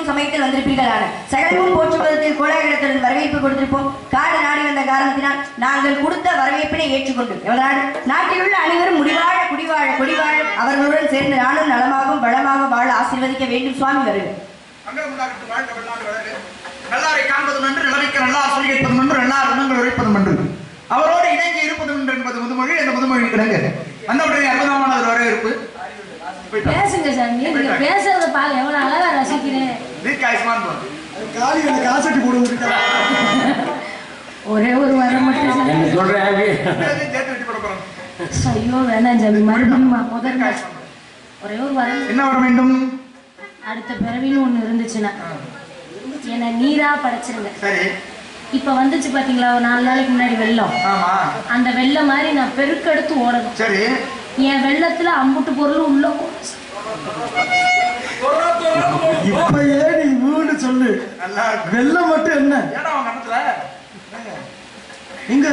சமயத்தில் வந்திருப்பீர்களான சகலமும் போற்றுவதற்கு கோலாகலத்துடன் வரவேற்பு கொடுத்திருப்போம். காடு நாடி வந்த காரணத்தினால் நாங்கள் கொடுத்த வரவேற்பினை ஏற்றுக்கொண்டு எவராடு நாட்டில் உள்ள அனைவரும் முடிவாழ குடிவாழ கொடிவாழ அவர்களுடன் சேர்ந்து நானும் நலமாகவும் வளமாக வாழ ஆசீர்வதிக்க வேண்டும். சுவாமி வருக. நல்லாரை காண்பது நன்று, நிலைமைக்கு நல்லா சொல்லி கேட்பது நன்று, எல்லா குணங்கள் உரைப்பது நன்று, அவரோடு இணைந்து இருப்பது நன்று என்பது முதுமொழி. அந்த முதுமொழி கிடங்கு வந்தவுடனே அற்புதமான ஒரு வரவேற்பு. பேசுங்க சாமி, நீங்க பேசுறத பாரு, எவ்வளவு அழகா ரசிக்கிறேன். ஒரே ஒரு வரம் மட்டும் ஐயோ வேணாம் சாமி, மறுபடியும் முதல்ல ஒரே ஒரு வரம். என்ன வர வேண்டும்? அடுத்த பிறவின்னு ஒண்ணு இருந்துச்சுன்னா என்ன நீரா படைச்சிருங்க. இப்ப வந்துச்சு பாத்தீங்களா ஒரு 4 நாளைக்கு முன்னாடி வெள்ளம், அந்த வெள்ளம் மாதிரி நான் பெருக்கெடுத்து ஓடணும். சரி, என் வெள்ளத்துல அம்புட்டு பொருள் உள்ள இப்பயே நீ வீடு சொல்லு. வெள்ளம் மட்டும் என்ன எங்க